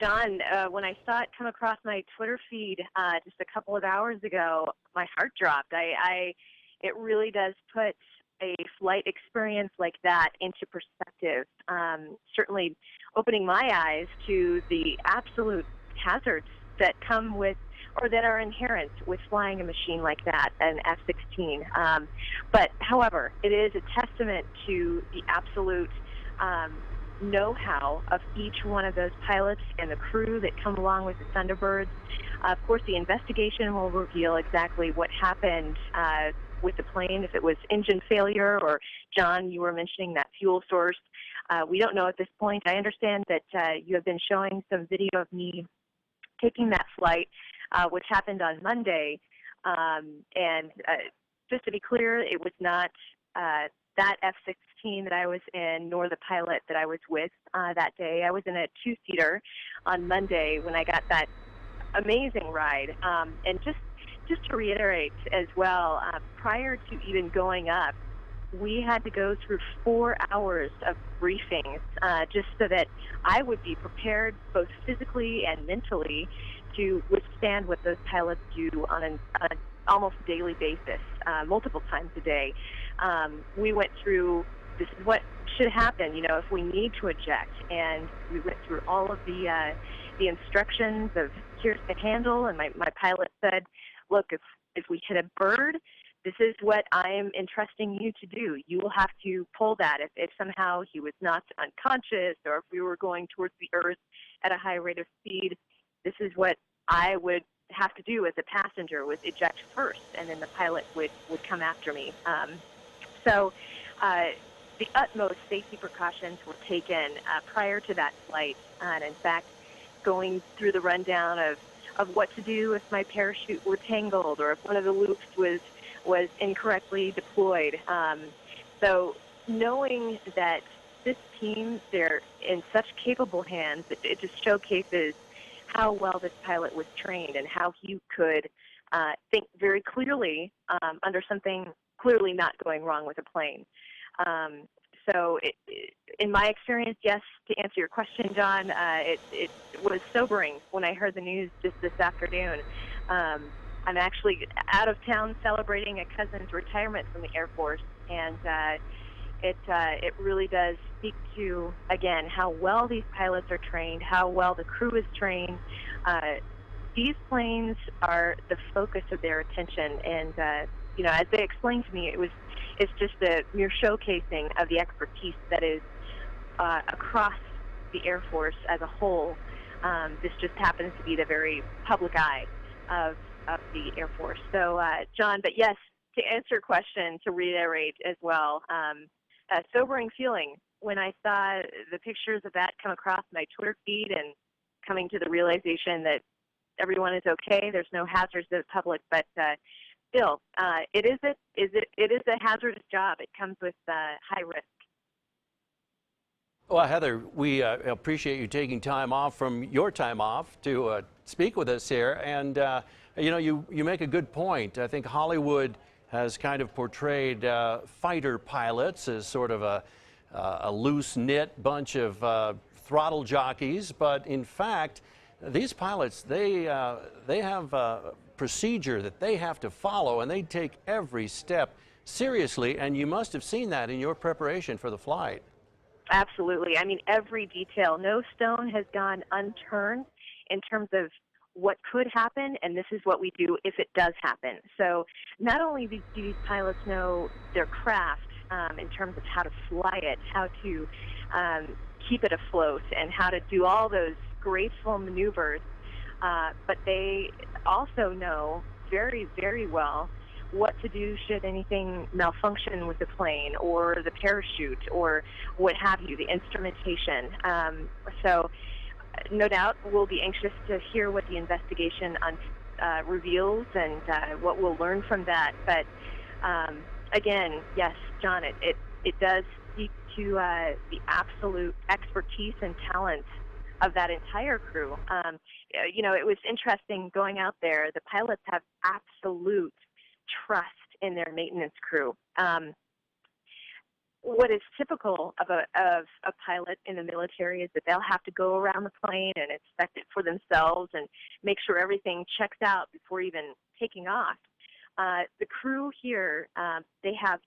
Don, when I saw it come across my Twitter feed just a couple of hours ago, my heart dropped. It really does put a flight experience like that into perspective. Certainly opening my eyes to the absolute hazards that come with, or that are inherent with flying a machine like that, an F-16. But however, it is a testament to the absolute know-how of each one of those pilots and the crew that come along with the Thunderbirds. Of course, the investigation will reveal exactly what happened with the plane, if it was engine failure, or John, you were mentioning that fuel source. We don't know at this point. I understand that you have been showing some video of me taking that flight, which happened on Monday. And just to be clear, it was not that F-16 that I was in, nor the pilot that I was with that day. I was in a two-seater on Monday when I got that amazing ride. And just to reiterate as well, prior to even going up, we had to go through 4 hours of briefings just so that I would be prepared both physically and mentally to withstand what those pilots do on an almost daily basis, multiple times a day. We went through, this is what should happen, if we need to eject. And we went through all of the instructions of here's the handle, and my pilot said, look, if we hit a bird, this is what I am entrusting you to do. You will have to pull that. If somehow he was knocked unconscious, or if we were going towards the earth at a high rate of speed, this is what I would have to do as a passenger, was eject first, and then the pilot would come after me. So the utmost safety precautions were taken prior to that flight. And in fact, going through the rundown of what to do if my parachute were tangled, or if one of the loops was incorrectly deployed. So knowing that this team, they're in such capable hands, it just showcases how well this pilot was trained and how he could think very clearly under something clearly not going wrong with a plane. So in my experience, yes, to answer your question, John, it was sobering when I heard the news just this afternoon. I'm actually out of town celebrating a cousin's retirement from the Air Force, and it really does speak to, again, how well these pilots are trained, how well the crew is trained. These planes are the focus of their attention, and as they explained to me, it's just a mere showcasing of the expertise that is across the Air Force as a whole. This just happens to be the very public eye of the Air Force. So, John, but yes, to answer your question, to reiterate as well, a sobering feeling when I saw the pictures of that come across my Twitter feed, and coming to the realization that everyone is okay. There's no hazards to the public, but still, it is a hazardous job. It comes with high risk. Well, Heather, we appreciate you taking time off from your time off to speak with us here. And, you make a good point. I think Hollywood has kind of portrayed fighter pilots as sort of a loose-knit bunch of throttle jockeys. But in fact, these pilots, they have a procedure that they have to follow, and they take every step seriously. And you must have seen that in your preparation for the flight. Absolutely. I mean, every detail. No stone has gone unturned in terms of what could happen, and this is what we do if it does happen. So not only do these pilots know their craft in terms of how to fly it, how to keep it afloat, and how to do all those graceful maneuvers, but they also know very, very well what to do should anything malfunction with the plane or the parachute or what have you, the instrumentation. So no doubt we'll be anxious to hear what the investigation reveals and what we'll learn from that. But again, yes, John, it does speak to the absolute expertise and talent of that entire crew. It was interesting going out there. The pilots have absolute trust in their maintenance crew. what is typical of a pilot in the military is that they'll have to go around the plane and inspect it for themselves and make sure everything checks out before even taking off. The crew here, they have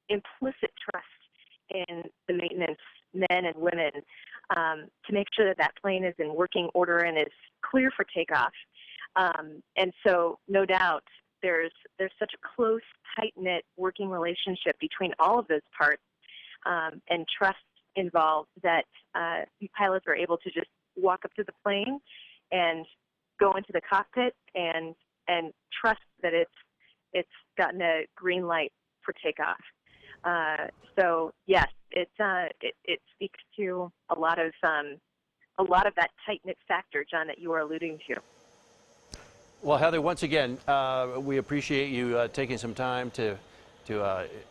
implicit trust in the maintenance men and women to make sure that that plane is in working order and is clear for takeoff. And so, no doubt, there's such a close, tight-knit working relationship between all of those parts and trust involved that pilots are able to just walk up to the plane and go into the cockpit and trust that it's gotten a green light for takeoff. So yes, it speaks to a lot of that tight-knit factor, John, that you are alluding to. Well, Heather, once again, we appreciate you taking some time to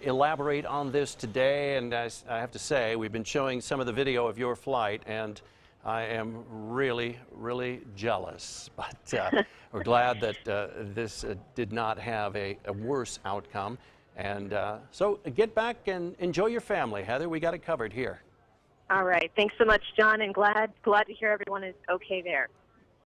elaborate on this today. And I have to say, we've been showing some of the video of your flight, and I am really, really jealous. But we're glad that this did not have a worse outcome. And so get back and enjoy your family, Heather. We got it covered here. All right. Thanks so much, John, and glad to hear everyone is okay there.